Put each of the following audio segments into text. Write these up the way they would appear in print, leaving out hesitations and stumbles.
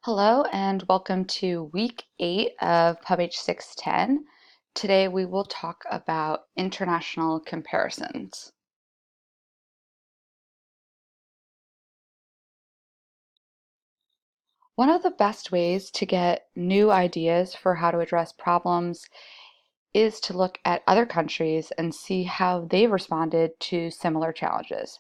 Hello and welcome to week 8 of PUBH 610. Today we will talk about international comparisons. One of the best ways to get new ideas for how to address problems is to look at other countries and see how they've responded to similar challenges.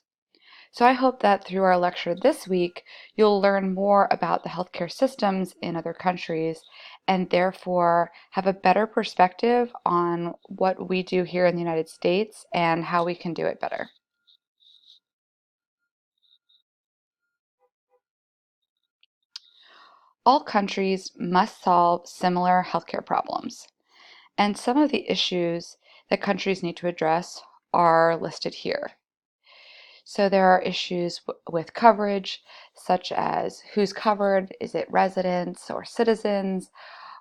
So I hope that through our lecture this week, you'll learn more about the healthcare systems in other countries and therefore have a better perspective on what we do here in the United States and how we can do it better. All countries must solve similar healthcare problems, and some of the issues that countries need to address are listed here. So there are issues with coverage, such as who's covered, is it residents or citizens?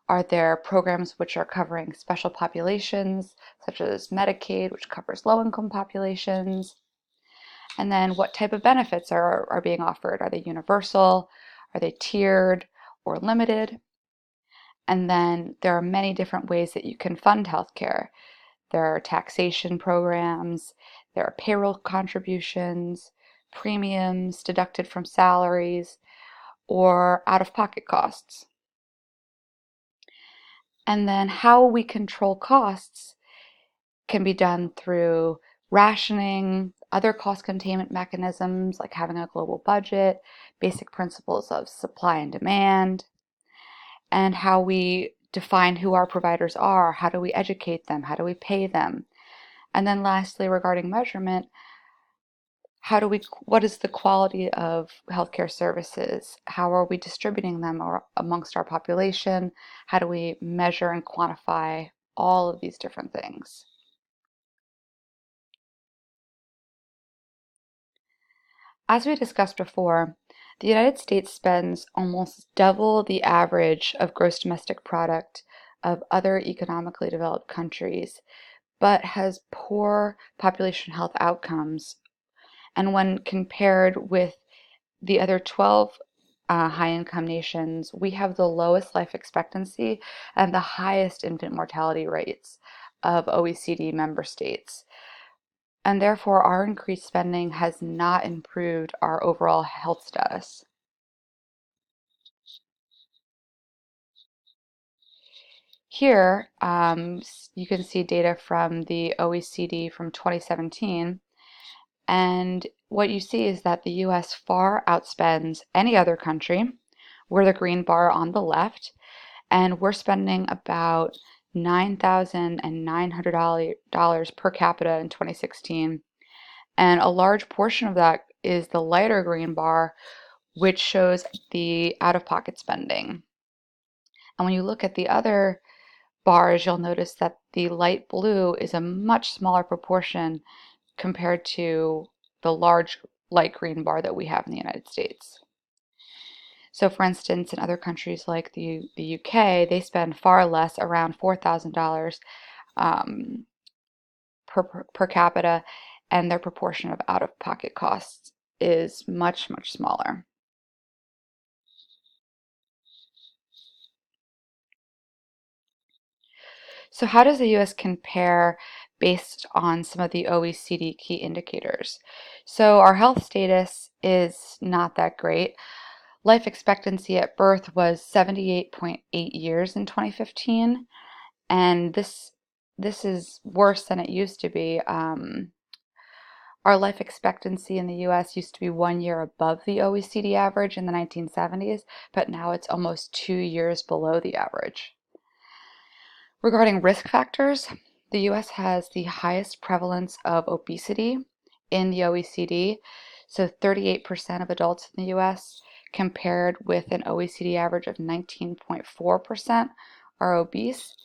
Are there programs which are covering special populations, such as Medicaid, which covers low-income populations? And then what type of benefits are being offered? Are they universal? Are they tiered or limited? And then there are many different ways that you can fund healthcare. There are taxation programs, there are payroll contributions, premiums deducted from salaries, or out-of-pocket costs. And then how we control costs can be done through rationing, other cost containment mechanisms like having a global budget, basic principles of supply and demand, and how we define who our providers are, how do we educate them, how do we pay them. And then lastly, regarding measurement, what is the quality of healthcare services? How are we distributing them amongst our population? How do we measure and quantify all of these different things? As we discussed before, the United States spends almost double the average of gross domestic product of other economically developed countries, but has poor population health outcomes. And when compared with the other 12 high-income nations, we have the lowest life expectancy and the highest infant mortality rates of OECD member states. And therefore, our increased spending has not improved our overall health status. Here, you can see data from the OECD from 2017. And what you see is that the US far outspends any other country. We're the green bar on the left, and we're spending about $9,900 per capita in 2016. And a large portion of that is the lighter green bar, which shows the out-of-pocket spending. And when you look at the other bars, you'll notice that the light blue is a much smaller proportion compared to the large light green bar that we have in the United States. So for instance, in other countries like the UK, they spend far less, around $4,000 per capita, and their proportion of out-of-pocket costs is much, much smaller. So how does the US compare based on some of the OECD key indicators? So our health status is not that great. Life expectancy at birth was 78.8 years in 2015, and this is worse than it used to be. Our life expectancy in the US used to be 1 year above the OECD average in the 1970s, but now it's almost 2 years below the average. Regarding risk factors, the US has the highest prevalence of obesity in the OECD, so 38% of adults in the US, compared with an OECD average of 19.4%, are obese.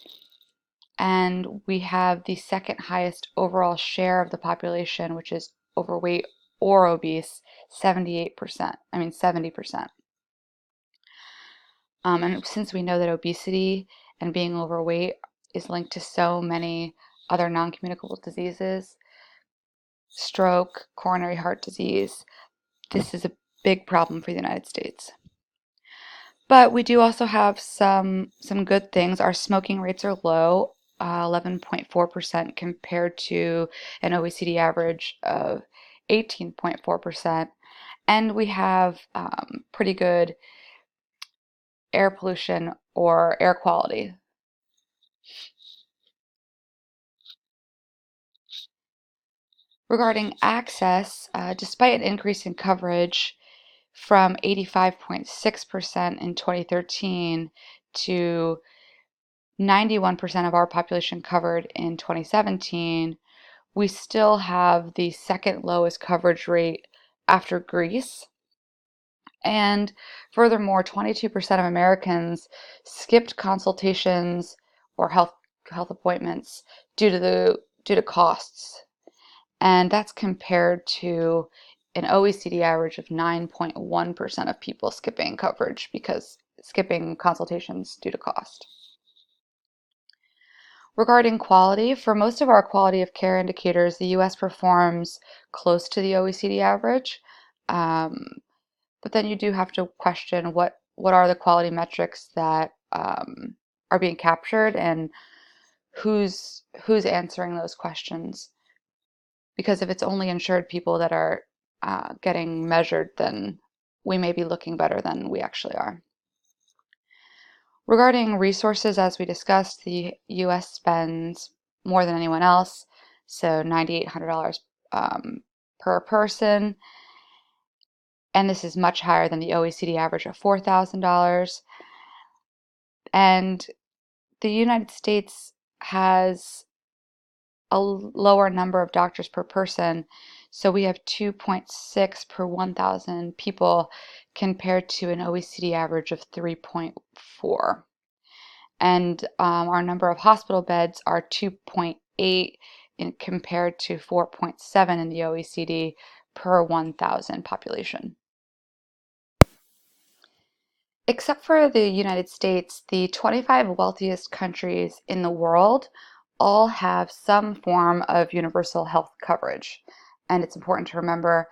And we have the second highest overall share of the population, which is overweight or obese, 78%. I mean 70%. And since we know that obesity and being overweight is linked to so many other non-communicable diseases, stroke, coronary heart disease, this is a big problem for the United States. But we do also have some good things. Our smoking rates are low, 11.4% compared to an OECD average of 18.4%. And we have pretty good air pollution or air quality. Regarding access, despite an increase in coverage from 85.6% in 2013 to 91% of our population covered in 2017, we still have the second lowest coverage rate after Greece. And furthermore, 22% of Americans skipped consultations or health appointments due to costs. And that's compared to an OECD average of 9.1% of people skipping coverage because skipping consultations due to cost. Regarding quality, for most of our quality of care indicators, the US performs close to the OECD average. But then you do have to question what are the quality metrics that are being captured and who's answering those questions. Because if it's only insured people that are getting measured, then we may be looking better than we actually are. Regarding resources, as we discussed, the US spends more than anyone else, so $9,800 per person, and this is much higher than the OECD average of $4,000. And the United States has a lower number of doctors per person, so we have 2.6 per 1,000 people compared to an OECD average of 3.4. And our number of hospital beds are 2.8 compared to 4.7 in the OECD per 1,000 population. Except for the United States, the 25 wealthiest countries in the world all have some form of universal health coverage. And it's important to remember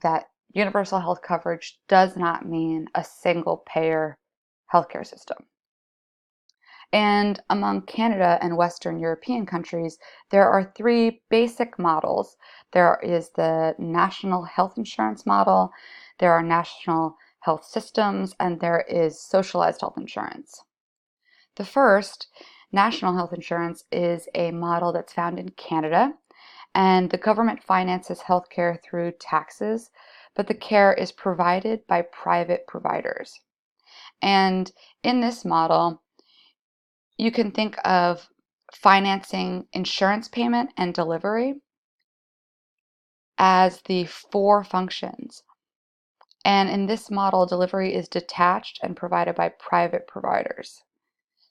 that universal health coverage does not mean a single payer healthcare system. And among Canada and Western European countries, there are three basic models. There is the national health insurance model, there are national health systems, and there is socialized health insurance. The first, national health insurance, is a model that's found in Canada, and the government finances healthcare through taxes, but the care is provided by private providers. And in this model, you can think of financing insurance payment and delivery as the four functions. And in this model, delivery is detached and provided by private providers.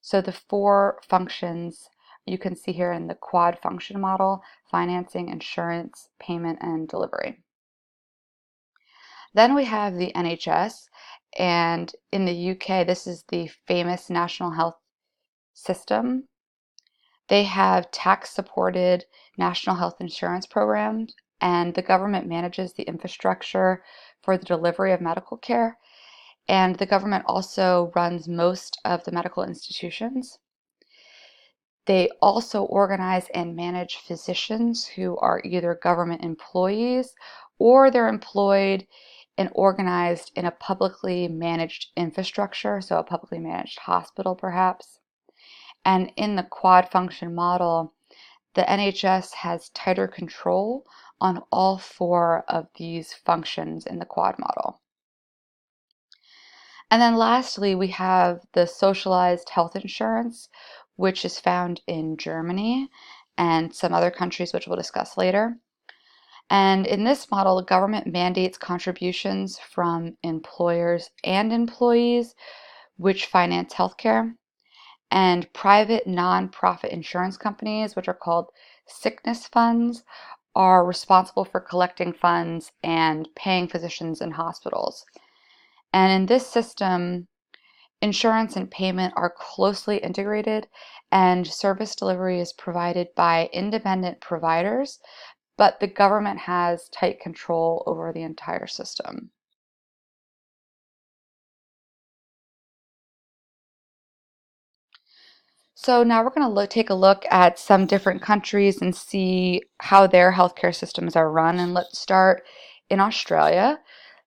So the four functions you can see here in the quad function model: financing, insurance, payment, and delivery. Then we have the NHS, and in the UK, this is the famous national health system. They have tax-supported national health insurance programs, and the government manages the infrastructure for the delivery of medical care. And the government also runs most of the medical institutions. They also organize and manage physicians who are either government employees or they're employed and organized in a publicly managed infrastructure, so a publicly managed hospital perhaps. And in the quad function model, the NHS has tighter control on all four of these functions in the quad model. And then lastly, we have the socialized health insurance, which is found in Germany and some other countries, which we'll discuss later. And in this model, the government mandates contributions from employers and employees, which finance healthcare. And private nonprofit insurance companies, which are called sickness funds, are responsible for collecting funds and paying physicians in hospitals. And in this system, insurance and payment are closely integrated, and service delivery is provided by independent providers, but the government has tight control over the entire system. So now we're going to take a look at some different countries and see how their healthcare systems are run. And let's start in Australia.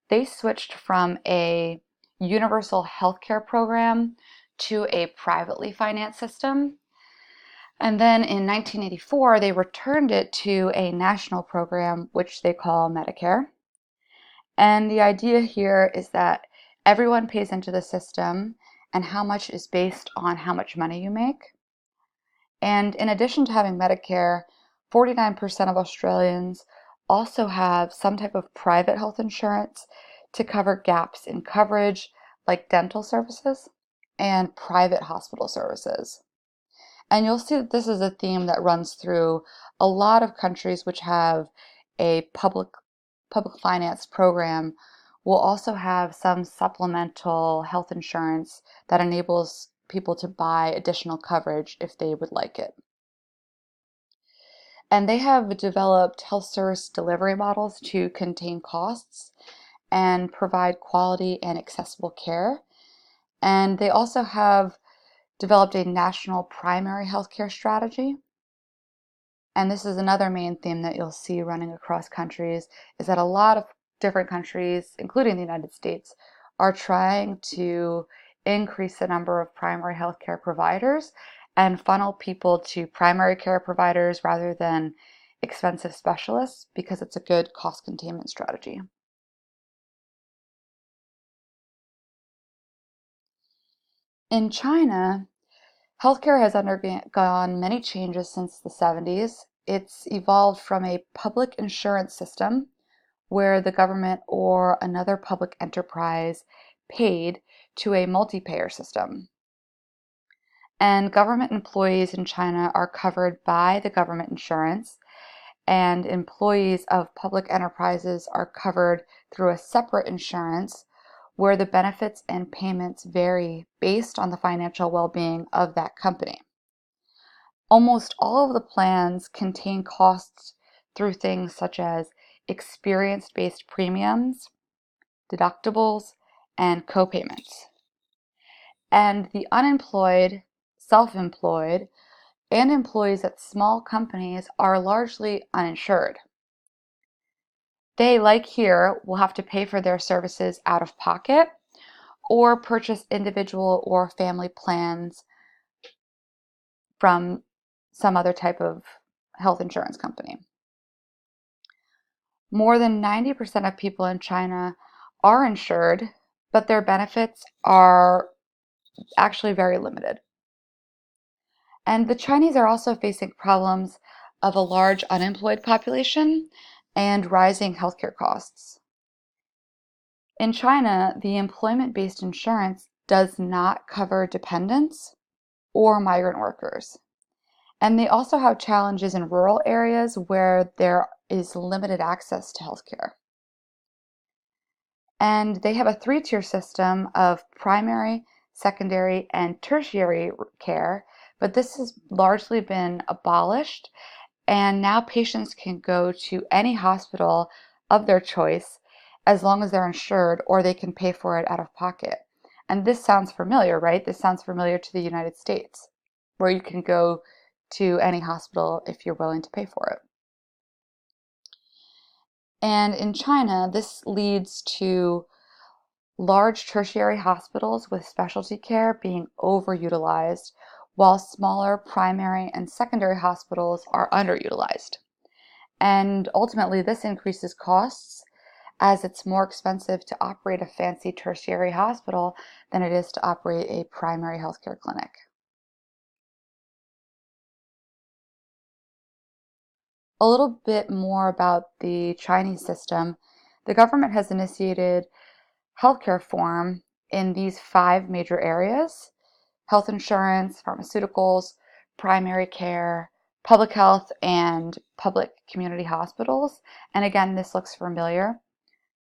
They switched from a universal healthcare program to a privately financed system. And then in 1984, they returned it to a national program, which they call Medicare. And the idea here is that everyone pays into the system, and how much is based on how much money you make. And in addition to having Medicare, 49% of Australians also have some type of private health insurance to cover gaps in coverage, like dental services and private hospital services. And you'll see that this is a theme that runs through a lot of countries which have a public finance program will also have some supplemental health insurance that enables people to buy additional coverage if they would like it. And they have developed health service delivery models to contain costs and provide quality and accessible care. And they also have developed a national primary healthcare strategy. And this is another main theme that you'll see running across countries, is that a lot of different countries, including the United States, are trying to increase the number of primary healthcare providers and funnel people to primary care providers rather than expensive specialists, because it's a good cost containment strategy. In China, healthcare has undergone many changes since the 70s. It's evolved from a public insurance system where the government or another public enterprise paid to a multi-payer system. And government employees in China are covered by the government insurance, and employees of public enterprises are covered through a separate insurance where the benefits and payments vary based on the financial well-being of that company. Almost all of the plans contain costs through things such as experience-based premiums, deductibles, and co-payments. And the unemployed, self-employed, and employees at small companies are largely uninsured. They, like here, will have to pay for their services out of pocket or purchase individual or family plans from some other type of health insurance company. More than 90% of people in China are insured, but their benefits are actually very limited. And the Chinese are also facing problems of a large unemployed population and rising healthcare costs. In China, the employment-based insurance does not cover dependents or migrant workers. And they also have challenges in rural areas where there is limited access to healthcare. And they have a three-tier system of primary, secondary, and tertiary care, but this has largely been abolished, and now patients can go to any hospital of their choice as long as they're insured, or they can pay for it out of pocket. And this sounds familiar, right? This sounds familiar to the United States, where you can go to any hospital if you're willing to pay for it. And in China, this leads to large tertiary hospitals with specialty care being overutilized, while smaller primary and secondary hospitals are underutilized. And ultimately, this increases costs as it's more expensive to operate a fancy tertiary hospital than it is to operate a primary healthcare clinic. A little bit more about the Chinese system. The government has initiated healthcare reform in these 5 major areas: health insurance, pharmaceuticals, primary care, public health, and public community hospitals. And again, this looks familiar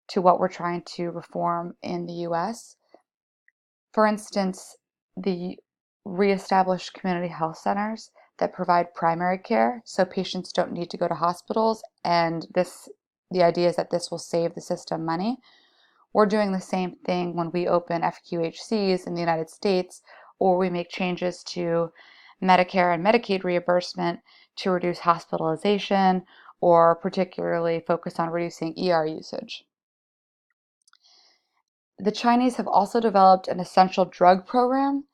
to what we're trying to reform in the US. For instance, the reestablished community health centers that provide primary care so patients don't need to go to hospitals, and the idea is that this will save the system money. We're doing the same thing when we open FQHCs in the United States, or we make changes to Medicare and Medicaid reimbursement to reduce hospitalization or particularly focus on reducing ER usage. The Chinese have also developed an essential drug program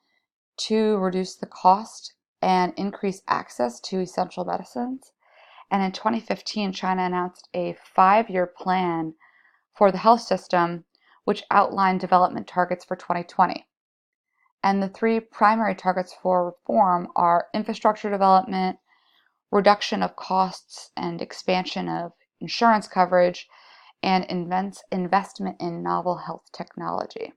to reduce the cost and increase access to essential medicines. And in 2015, China announced a 5-year plan for the health system, which outlined development targets for 2020. And the 3 primary targets for reform are infrastructure development, reduction of costs and expansion of insurance coverage, and investment in novel health technology.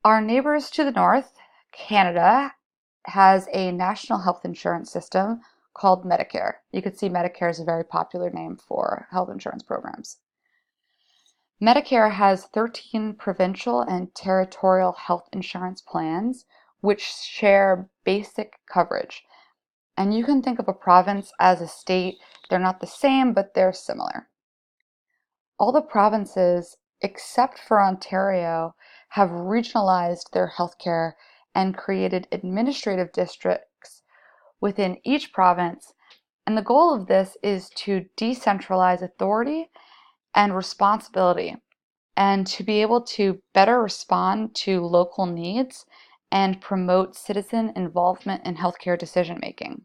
Our neighbors to the north, Canada, has a national health insurance system called Medicare. You could see Medicare is a very popular name for health insurance programs. Medicare has 13 provincial and territorial health insurance plans which share basic coverage. And you can think of a province as a state. They're not the same, but they're similar. All the provinces, except for Ontario, have regionalized their healthcare and created administrative districts within each province. And the goal of this is to decentralize authority and responsibility and to be able to better respond to local needs and promote citizen involvement in healthcare decision making.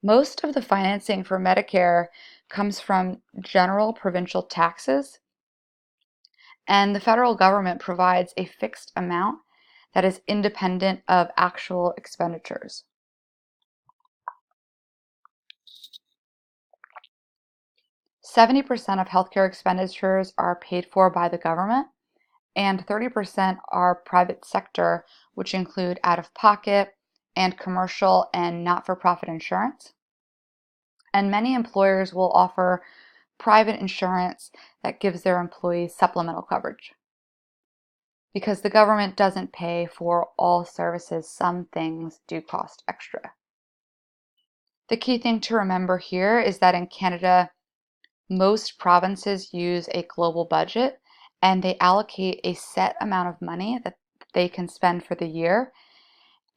Most of the financing for Medicare comes from general provincial taxes, and the federal government provides a fixed amount that is independent of actual expenditures. Seventy percent of healthcare expenditures are paid for by the government, and 30% are private sector, which include out-of-pocket and commercial and not-for-profit insurance. And many employers will offer private insurance that gives their employees supplemental coverage. Because the government doesn't pay for all services, some things do cost extra. The key thing to remember here is that in Canada, most provinces use a global budget and they allocate a set amount of money that they can spend for the year,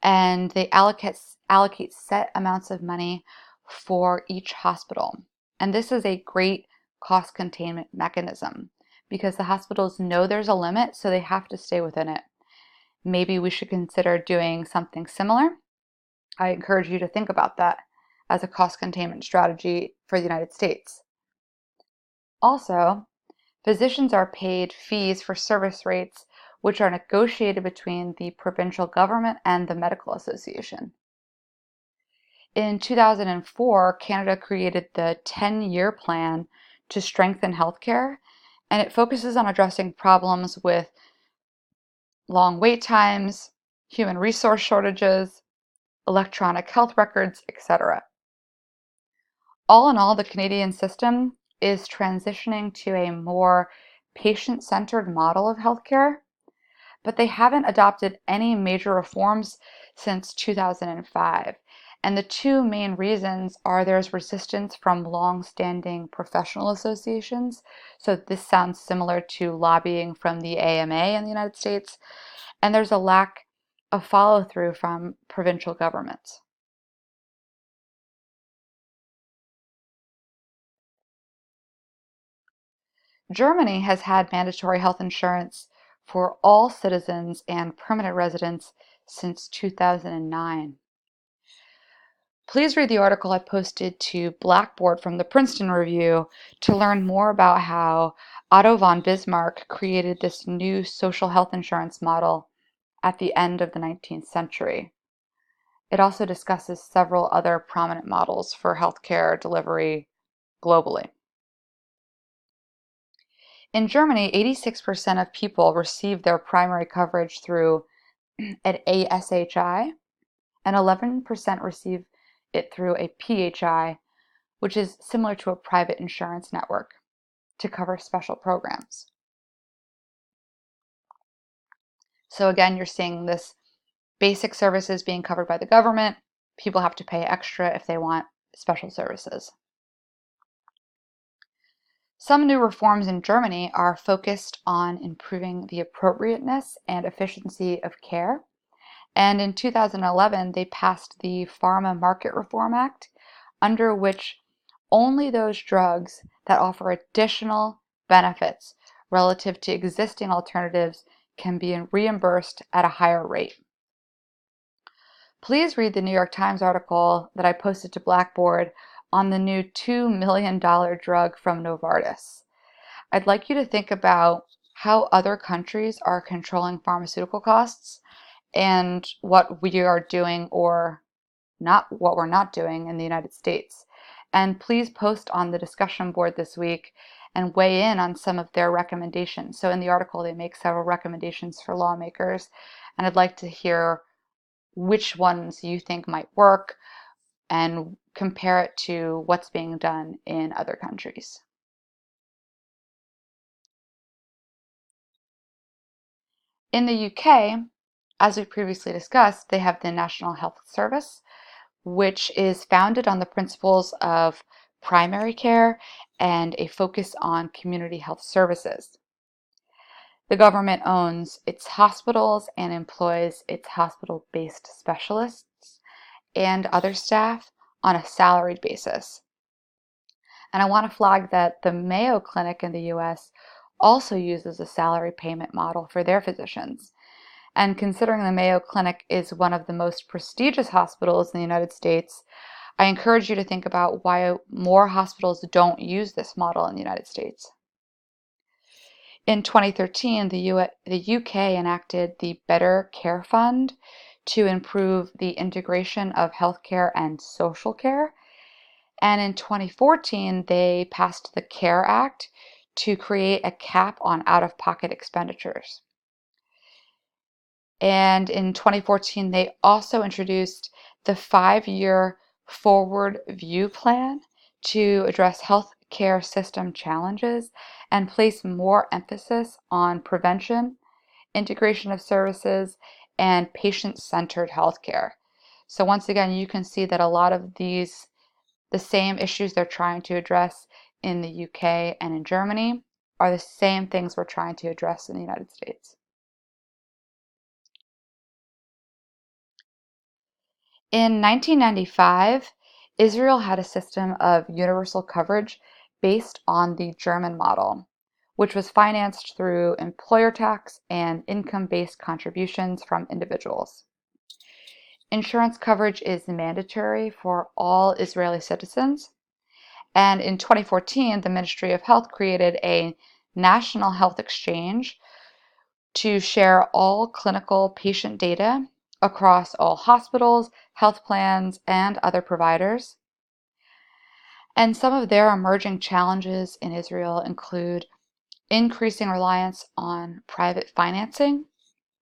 and they allocate set amounts of money for each hospital. And this is a great cost containment mechanism because the hospitals know there's a limit, so they have to stay within it. Maybe we should consider doing something similar. I encourage you to think about that as a cost containment strategy for the United States. Also, physicians are paid fees for service rates, which are negotiated between the provincial government and the medical association. In 2004, Canada created the 10-year plan to strengthen healthcare, and it focuses on addressing problems with long wait times, human resource shortages, electronic health records, etc. All in all, the Canadian system is transitioning to a more patient-centered model of healthcare, but they haven't adopted any major reforms since 2005. And the 2 main reasons are there's resistance from long-standing professional associations. So this sounds similar to lobbying from the AMA in the United States. And there's a lack of follow-through from provincial governments. Germany has had mandatory health insurance for all citizens and permanent residents since 2009. Please read the article I posted to Blackboard from the Princeton Review to learn more about how Otto von Bismarck created this new social health insurance model at the end of the 19th century. It also discusses several other prominent models for healthcare delivery globally. In Germany, 86% of people receive their primary coverage through an ASHI, and 11% receive it through a PHI, which is similar to a private insurance network to cover special programs. So again, you're seeing this basic services being covered by the government. People have to pay extra if they want special services. Some new reforms in Germany are focused on improving the appropriateness and efficiency of care. And in 2011, they passed the Pharma Market Reform Act, under which only those drugs that offer additional benefits relative to existing alternatives can be reimbursed at a higher rate. Please read the New York Times article that I posted to Blackboard on the new $2 million drug from Novartis. I'd like you to think about how other countries are controlling pharmaceutical costs and what we are doing or not what we're not doing in the United States. And please post on the discussion board this week and weigh in on some of their recommendations. So in the article, they make several recommendations for lawmakers, and I'd like to hear which ones you think might work and compare it to what's being done in other countries. In the UK, as we previously discussed, they have the National Health Service, which is founded on the principles of primary care and a focus on community health services. The government owns its hospitals and employs its hospital-based specialists and other staff on a salaried basis. And I want to flag that the Mayo Clinic in the US also uses a salary payment model for their physicians. And considering the Mayo Clinic is one of the most prestigious hospitals in the United States, I encourage you to think about why more hospitals don't use this model in the United States. In 2013, the UK enacted the Better Care Fund to improve the integration of healthcare and social care. And in 2014, they passed the CARE Act to create a cap on out-of-pocket expenditures. And in 2014, they also introduced the 5-year Forward View Plan to address healthcare system challenges and place more emphasis on prevention, integration of services, and patient-centered healthcare. So once again, you can see that a lot of the same issues they're trying to address in the UK and in Germany are the same things we're trying to address in the United States. In 1995, Israel had a system of universal coverage based on the German model, which was financed through employer tax and income-based contributions from individuals. Insurance coverage is mandatory for all Israeli citizens, and in 2014, the Ministry of Health created a national health exchange to share all clinical patient data across all hospitals, health plans, and other providers. And some of their emerging challenges in Israel include increasing reliance on private financing,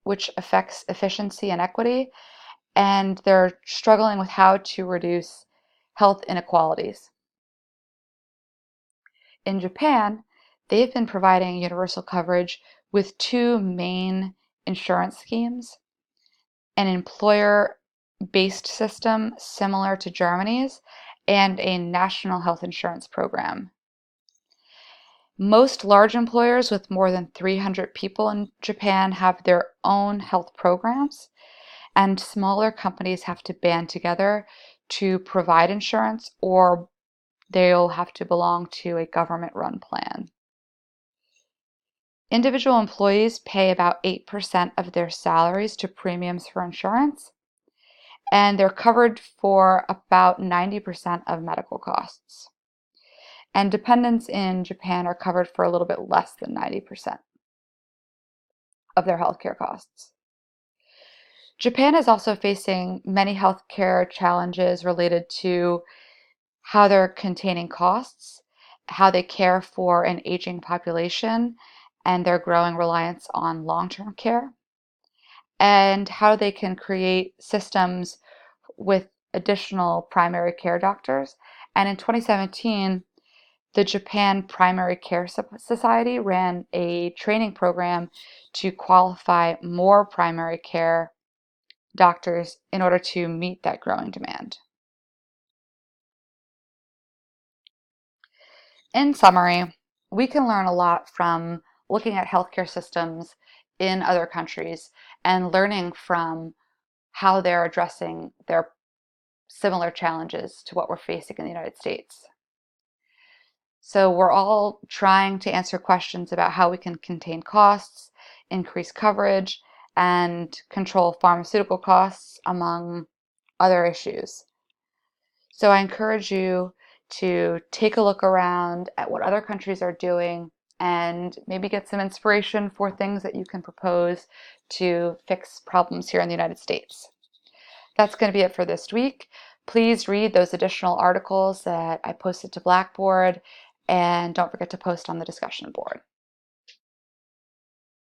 which affects efficiency and equity, and they're struggling with how to reduce health inequalities. In Japan, they've been providing universal coverage with two main insurance schemes: an employer-based system similar to Germany's, and a national health insurance program. Most large employers with more than 300 people in Japan have their own health programs, and smaller companies have to band together to provide insurance, or they'll have to belong to a government-run plan. Individual employees pay about 8% of their salaries to premiums for insurance, and they're covered for about 90% of medical costs. And dependents in Japan are covered for a little bit less than 90% of their healthcare costs. Japan is also facing many healthcare challenges related to how they're containing costs, how they care for an aging population, and their growing reliance on long-term care, and how they can create systems with additional primary care doctors. And in 2017, the Japan Primary Care Society ran a training program to qualify more primary care doctors in order to meet that growing demand. In summary, we can learn a lot from looking at healthcare systems in other countries and learning from how they're addressing their similar challenges to what we're facing in the United States. So we're all trying to answer questions about how we can contain costs, increase coverage, and control pharmaceutical costs, among other issues. So I encourage you to take a look around at what other countries are doing and maybe get some inspiration for things that you can propose to fix problems here in the United States. That's going to be it for this week. Please read those additional articles that I posted to Blackboard, and don't forget to post on the discussion board.